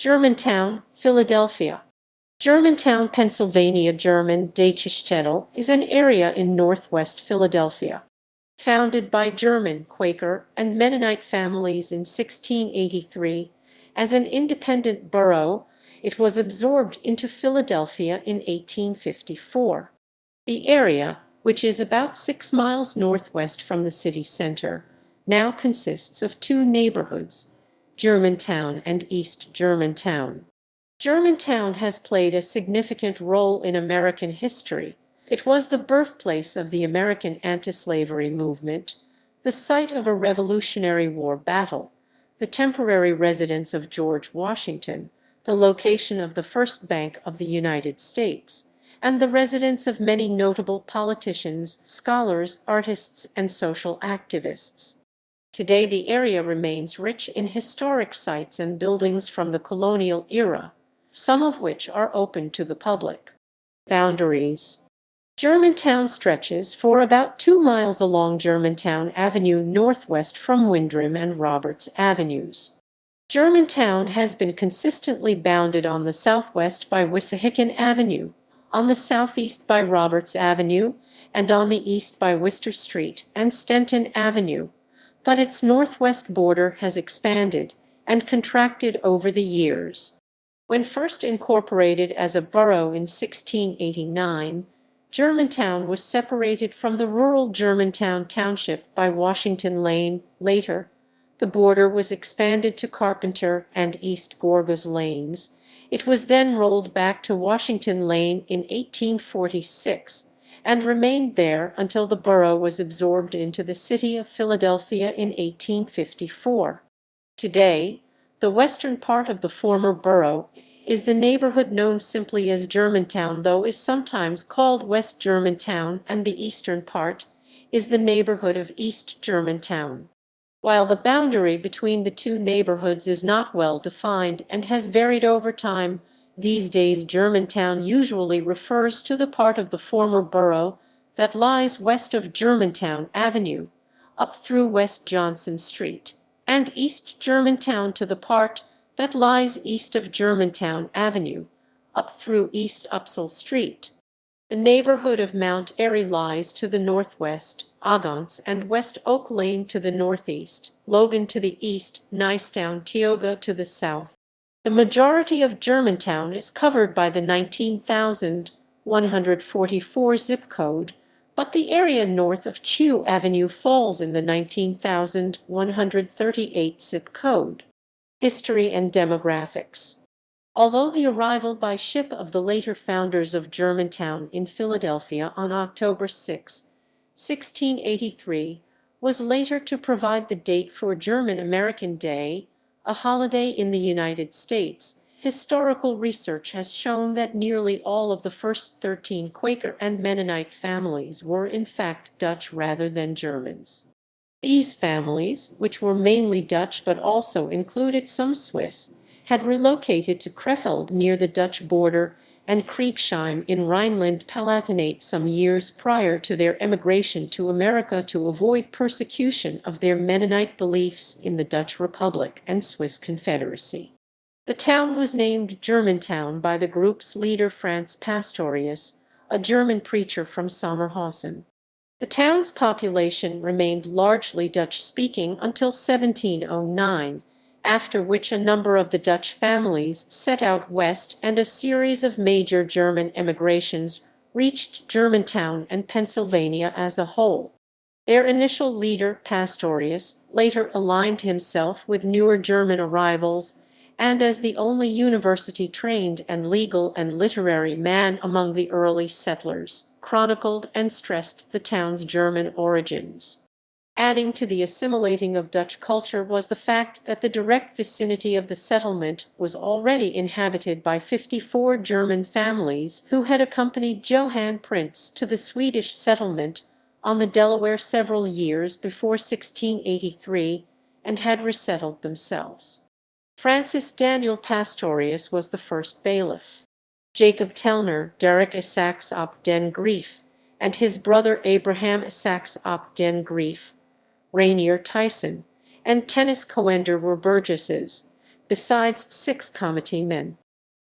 Germantown, Philadelphia. Germantown, Pennsylvania. German Deitscheschteddel is an area in northwest Philadelphia. Founded by German, Quaker, and Mennonite families in 1683, as an independent borough, it was absorbed into Philadelphia in 1854. The area, which is about 6 miles northwest from the city center, now consists of two neighborhoods, Germantown and East Germantown. Germantown has played a significant role in American history. It was the birthplace of the American antislavery movement, the site of a Revolutionary War battle, the temporary residence of George Washington, the location of the first Bank of the United States, and the residence of many notable politicians, scholars, artists, and social activists. Today the area remains rich in historic sites and buildings from the colonial era, some of which are open to the public. Boundaries. Germantown stretches for about 2 miles along Germantown Avenue northwest from Windrum and Roberts Avenues. Germantown has been consistently bounded on the southwest by Wissahickon Avenue, on the southeast by Roberts Avenue, and on the east by Wister Street and Stenton Avenue, but its northwest border has expanded and contracted over the years. When first incorporated as a borough in 1689, Germantown was separated from the rural Germantown Township by Washington Lane. Later, the border was expanded to Carpenter and East Gorgas Lanes. It was then rolled back to Washington Lane in 1846 and remained there until the borough was absorbed into the city of Philadelphia in 1854. Today, the western part of the former borough is the neighborhood known simply as Germantown, though is sometimes called West Germantown, and the eastern part is the neighborhood of East Germantown. While the boundary between the two neighborhoods is not well defined and has varied over time, these days Germantown usually refers to the part of the former borough that lies west of Germantown Avenue, up through West Johnson Street, and East Germantown to the part that lies east of Germantown Avenue, up through East Upsall Street. The neighborhood of Mount Airy lies to the northwest, Ogontz and West Oak Lane to the northeast, Logan to the east, Nicetown, Tioga to the south. The majority of Germantown is covered by the 19,144 zip code, but the area north of Chew Avenue falls in the 19,138 zip code. History and demographics. Although the arrival by ship of the later founders of Germantown in Philadelphia on October 6, 1683, was later to provide the date for German-American Day, a holiday in the United States, historical research has shown that nearly all of the first 13 Quaker and Mennonite families were in fact Dutch rather than Germans. These families, which were mainly Dutch but also included some Swiss, had relocated to Krefeld near the Dutch border and Kriegsheim in Rhineland-Palatinate some years prior to their emigration to America to avoid persecution of their Mennonite beliefs in the Dutch Republic and Swiss Confederacy. The town was named Germantown by the group's leader Franz Pastorius, a German preacher from Sommerhausen. The town's population remained largely Dutch-speaking until 1709, after which a number of the Dutch families set out west and a series of major German emigrations reached Germantown and Pennsylvania as a whole. Their initial leader, Pastorius, later aligned himself with newer German arrivals, and as the only university-trained and legal and literary man among the early settlers, chronicled and stressed the town's German origins. Adding to the assimilating of Dutch culture was the fact that the direct vicinity of the settlement was already inhabited by 54 German families who had accompanied Johann Prince to the Swedish settlement on the Delaware several years before 1683 and had resettled themselves. Francis Daniel Pastorius was the first bailiff. Jacob Tellner, Derek Isaacs op den Grief, and his brother Abraham Isaacs op den Grief, Rainier Tyson, and Tennis Coender were burgesses. besides 6 committeemen.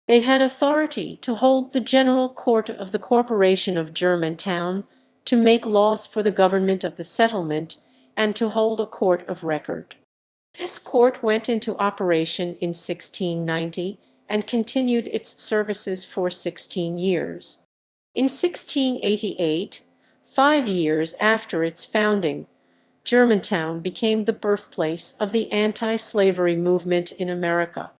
They had authority to hold the General Court of the Corporation of Germantown, to make laws for the government of the settlement, and to hold a court of record. This court went into operation in 1690 and continued its services for 16 years. In 1688, 5 years after its founding, Germantown became the birthplace of the anti-slavery movement in America.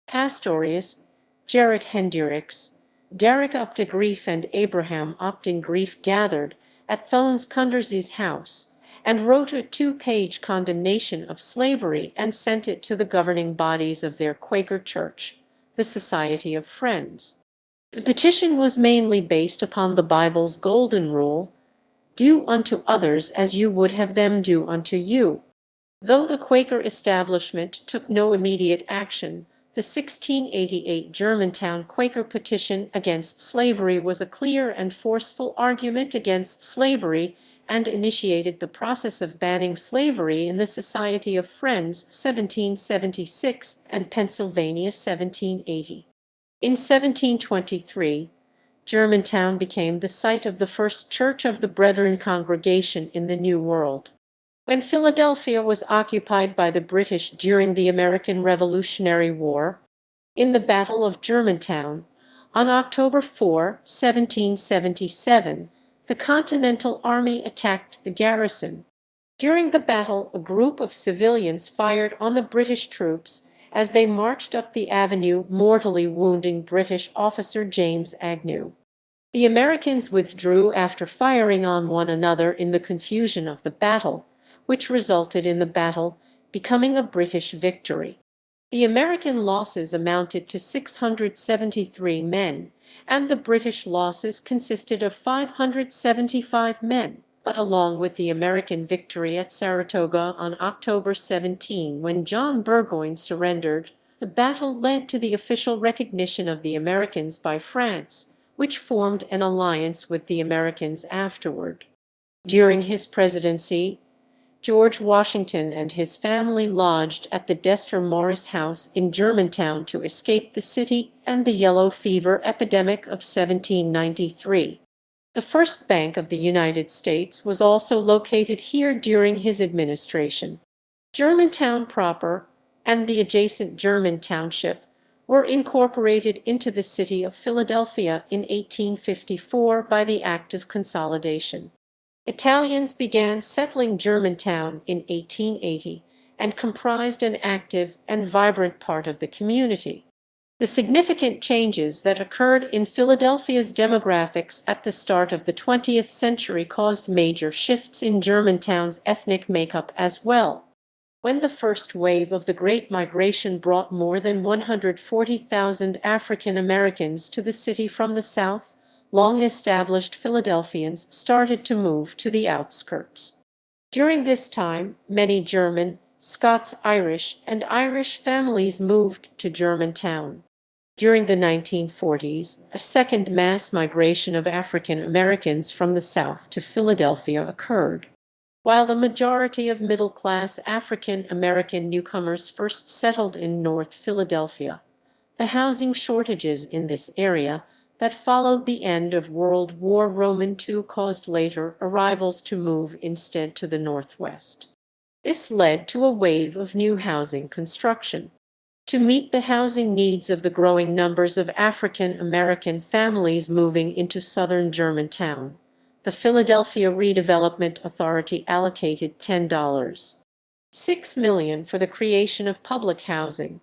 Pastorius, Gerrit Hendricks, Derek Upte Grief and Abraham Upton Grief gathered at Thones Kunders's house and wrote a 2-page condemnation of slavery and sent it to the governing bodies of their Quaker church, the Society of Friends. The petition was mainly based upon the Bible's golden rule, "Do unto others as you would have them do unto you." Though the Quaker establishment took no immediate action, the 1688 Germantown Quaker petition against slavery was a clear and forceful argument against slavery and initiated the process of banning slavery in the Society of Friends 1776 and Pennsylvania 1780. In 1723, Germantown became the site of the first Church of the Brethren congregation in the New World. When Philadelphia was occupied by the British during the American Revolutionary War, in the Battle of Germantown, on October 4, 1777, the Continental Army attacked the garrison. During the battle, a group of civilians fired on the British troops as they marched up the avenue, mortally wounding British officer James Agnew. The Americans withdrew after firing on one another in the confusion of the battle, which resulted in the battle becoming a British victory. The American losses amounted to 673 men, and the British losses consisted of 575 men. But along with the American victory at Saratoga on October 17, when John Burgoyne surrendered, the battle led to the official recognition of the Americans by France, which formed an alliance with the Americans afterward. During his presidency, George Washington and his family lodged at the Dester Morris House in Germantown to escape the city and the yellow fever epidemic of 1793. The first Bank of the United States was also located here during his administration. Germantown proper and the adjacent German Township were incorporated into the city of Philadelphia in 1854 by the Act of Consolidation. Italians began settling Germantown in 1880 and comprised an active and vibrant part of the community. The significant changes that occurred in Philadelphia's demographics at the start of the 20th century caused major shifts in Germantown's ethnic makeup as well. When the first wave of the Great Migration brought more than 140,000 African Americans to the city from the South, long-established Philadelphians started to move to the outskirts. During this time, many German, Scots-Irish, and Irish families moved to Germantown. During the 1940s, a second mass migration of African Americans from the South to Philadelphia occurred. While the majority of middle-class African American newcomers first settled in North Philadelphia, the housing shortages in this area that followed the end of World War II caused later arrivals to move instead to the Northwest. This led to a wave of new housing construction. To meet the housing needs of the growing numbers of African American families moving into southern Germantown, the Philadelphia Redevelopment Authority allocated $10.6 million for the creation of public housing.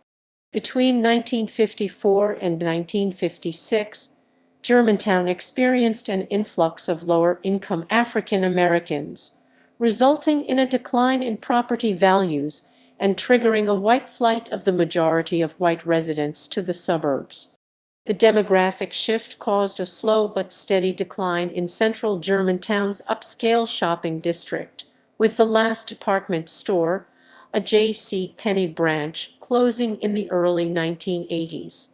Between 1954 and 1956, Germantown experienced an influx of lower-income African Americans, resulting in a decline in property values and triggering a white flight of the majority of white residents to the suburbs. The demographic shift caused a slow but steady decline in central Germantown's upscale shopping district, with the last department store, a J.C. Penney branch, closing in the early 1980s.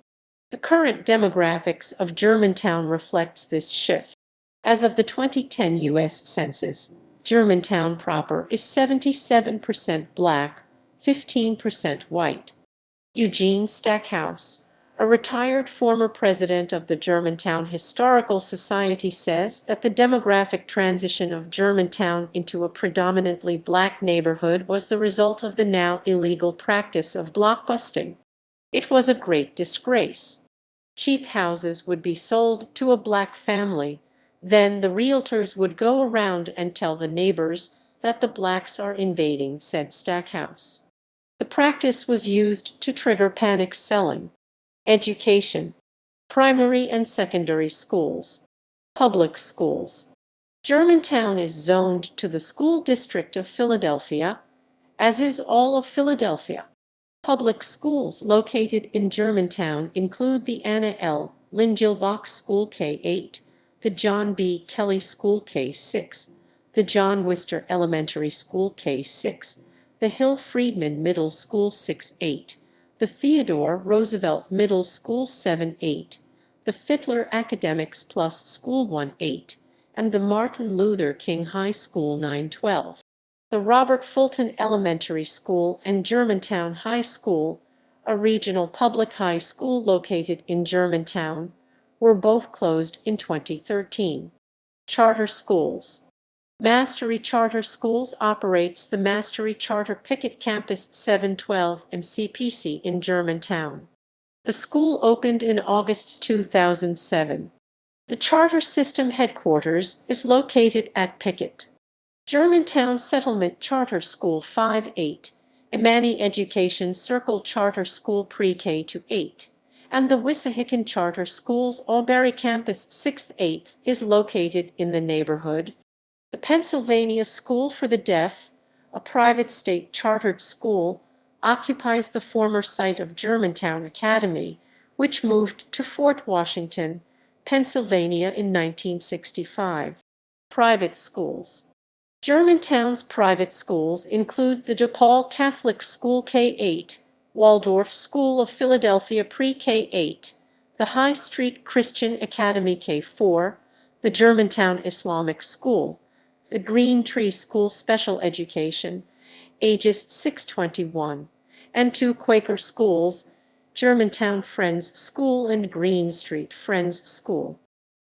The current demographics of Germantown reflects this shift. As of the 2010 U.S. Census, Germantown proper is 77% Black, 15% white. Eugene Stackhouse, a retired former president of the Germantown Historical Society, says that the demographic transition of Germantown into a predominantly black neighborhood was the result of the now illegal practice of blockbusting. It was a great disgrace. Cheap houses would be sold to a black family. Then the realtors would go around and tell the neighbors that the blacks are invading, said Stackhouse. The practice was used to trigger panic selling. Education. Primary and secondary schools. Public schools. Germantown is zoned to the School District of Philadelphia, as is all of Philadelphia. Public schools located in Germantown include the Anna L. Lingilbach School K-8, the John B. Kelly School K-6, the John Wister Elementary School K-6, the Hill Friedman Middle School 6-8, the Theodore Roosevelt Middle School 7-8, the Fittler Academics Plus School 1-8, and the Martin Luther King High School 9-12. The Robert Fulton Elementary School and Germantown High School, a regional public high school located in Germantown, were both closed in 2013. Charter schools. Mastery Charter Schools operates the Mastery Charter Pickett Campus 712 MCPC in Germantown. The school opened in August 2007. The charter system headquarters is located at Pickett. Germantown Settlement Charter School 5-8, Imani Education Circle Charter School Pre-K to 8, and the Wissahickon Charter Schools Albury Campus 6th-8th is located in the neighborhood. The Pennsylvania School for the Deaf, a private state-chartered school, occupies the former site of Germantown Academy, which moved to Fort Washington, Pennsylvania in 1965. Private schools. Germantown's private schools include the DePaul Catholic School K-8, Waldorf School of Philadelphia Pre-K-8, the High Street Christian Academy K-4, the Germantown Islamic School, the Green Tree School Special Education, ages 6-21, and two Quaker schools, Germantown Friends School and Green Street Friends School.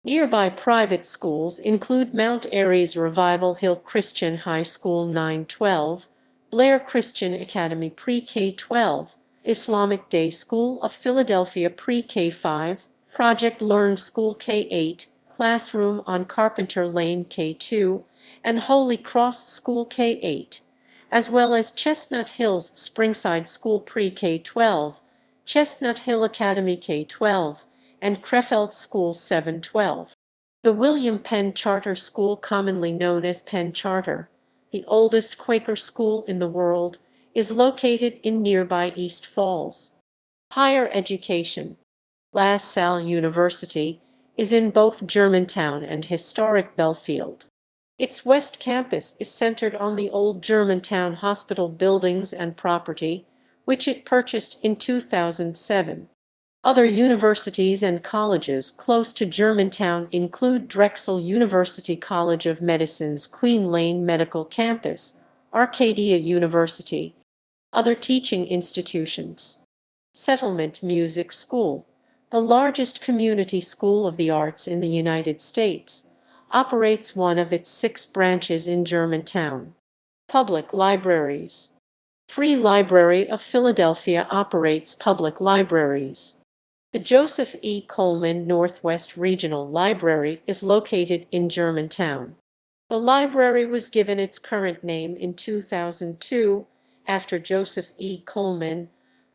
Nearby private schools include Mount Airy's Revival Hill Christian High School 9-12, Blair Christian Academy Pre-K-12, Islamic Day School of Philadelphia Pre-K-5, Project Learn School K-8, Classroom on Carpenter Lane K-2, and Holy Cross School K-8, as well as Chestnut Hills Springside School Pre-K-12, Chestnut Hill Academy K-12, and Krefeld School 7-12. The William Penn Charter School, commonly known as Penn Charter, the oldest Quaker school in the world, is located in nearby East Falls. Higher education. La Salle University is in both Germantown and historic Belfield. Its West Campus is centered on the old Germantown Hospital buildings and property, which it purchased in 2007. Other universities and colleges close to Germantown include Drexel University College of Medicine's Queen Lane Medical Campus, Arcadia University. Other teaching institutions. Settlement Music School, the largest community school of the arts in the United States, operates one of its 6 branches in Germantown. Public libraries. Free Library of Philadelphia operates public libraries. The Joseph E. Coleman Northwest Regional Library is located in Germantown. The library was given its current name in 2002 after Joseph E. Coleman,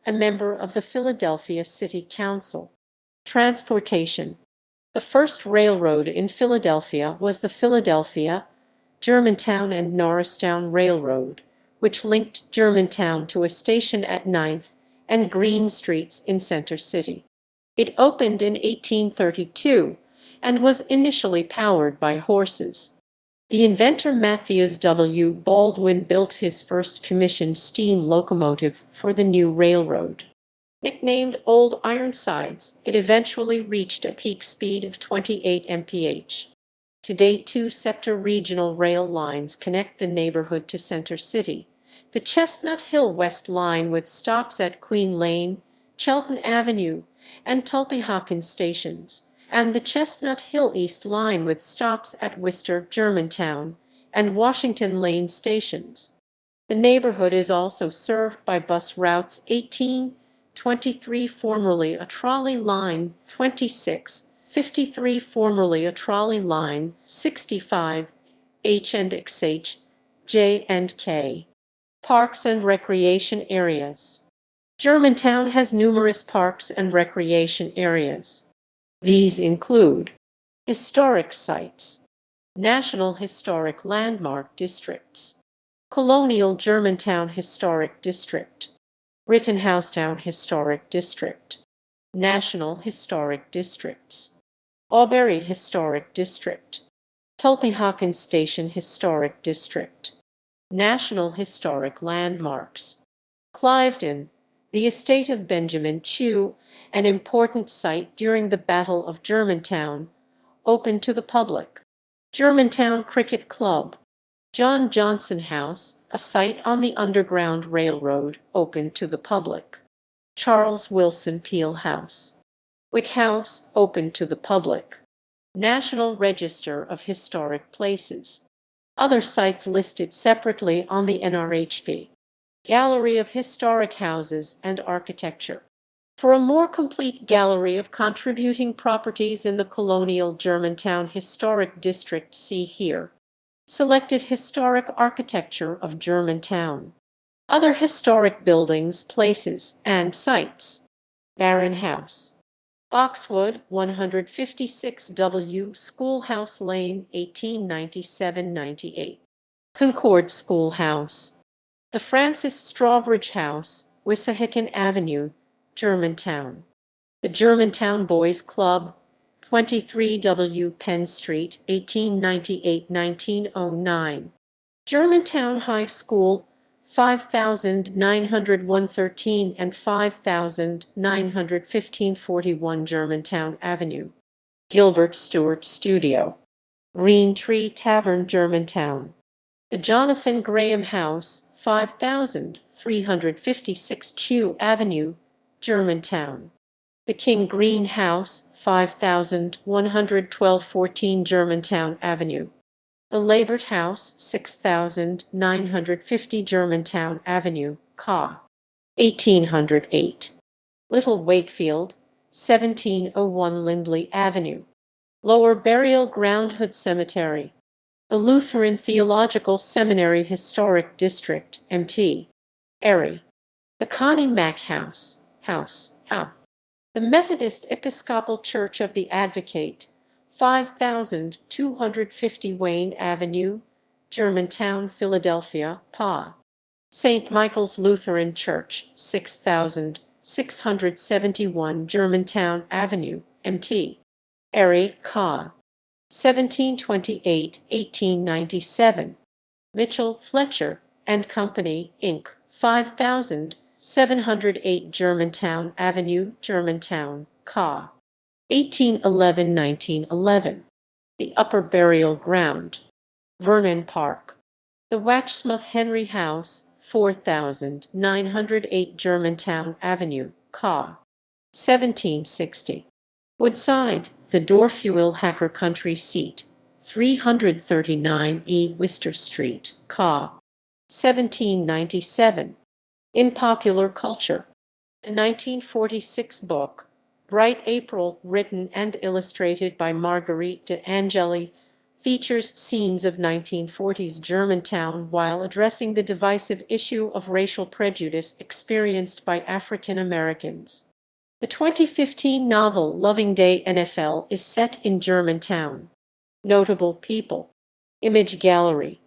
a member of the Philadelphia City Council. Transportation. The first railroad in Philadelphia was the Philadelphia, Germantown and Norristown Railroad, which linked Germantown to a station at 9th and Green Streets in Center City. It opened in 1832 and was initially powered by horses. The inventor Matthias W. Baldwin built his first commissioned steam locomotive for the new railroad. Nicknamed Old Ironsides, it eventually reached a peak speed of 28 mph. Today, 2 Scepter regional rail lines connect the neighborhood to Center City. The Chestnut Hill West Line with stops at Queen Lane, Chelton Avenue, and Tulpehocken stations, and the Chestnut Hill East Line with stops at Worcester, Germantown, and Washington Lane stations. The neighborhood is also served by bus routes 18, 23, formerly a trolley line, 26, 53, formerly a trolley line, 65, H and XH, J and K. Parks and recreation areas. Germantown has numerous parks and recreation areas. These include historic sites, National Historic Landmark Districts, Colonial Germantown Historic District, Rittenhousetown Historic District, National Historic Districts, Auberry Historic District, Tulpehocken Station Historic District, National Historic Landmarks, Cliveden, the estate of Benjamin Chew, an important site during the Battle of Germantown, open to the public, Germantown Cricket Club, John Johnson House, a site on the Underground Railroad, open to the public, Charles Wilson Peel House, Wick House, open to the public, National Register of Historic Places. Other sites listed separately on the NRHP. Gallery of Historic Houses and Architecture. For a more complete gallery of contributing properties in the colonial Germantown Historic District, see here. Selected historic architecture of Germantown. Other historic buildings, places, and sites. Barron House. Boxwood, 156W Schoolhouse Lane, 1897–98. Concord Schoolhouse. The Francis Strawbridge House, Wissahickon Avenue, Germantown. The Germantown Boys Club, 23W Penn Street, 1898–1909. Germantown High School, 590113 and 591541 Germantown Avenue. Gilbert Stewart Studio. Green Tree Tavern, Germantown. The Jonathan Graham House, 5356 Chew Avenue, Germantown. The King Green House, 511214 Germantown Avenue. The Labert House, 6950 Germantown Avenue, Ca. 1808. Little Wakefield, 1701 Lindley Avenue. Lower Burial Ground Hood Cemetery. The Lutheran Theological Seminary Historic District, Mt. Airy. The Connie Mack House, The Methodist Episcopal Church of the Advocate, 5250 Wayne Avenue, Germantown, Philadelphia, PA. St. Michael's Lutheran Church, 6671 Germantown Avenue, Mt. Airy, Ca. 1728–1897. Mitchell, Fletcher and Company, Inc., 5708 Germantown Avenue, Germantown, Ca. 1811–1911. The Upper Burial Ground. Vernon Park. The Watchsmith Henry House, 4908 Germantown Avenue, Ca. 1760. Woodside. The Dorfuel Hacker Country Seat, 339 E. Worcester Street, Ca. 1797. In popular culture. A 1946 book, Bright April, written and illustrated by Marguerite de Angeli, features scenes of 1940s Germantown while addressing the divisive issue of racial prejudice experienced by African Americans. The 2015 novel Loving Day NFL is set in Germantown. Notable people. Image gallery.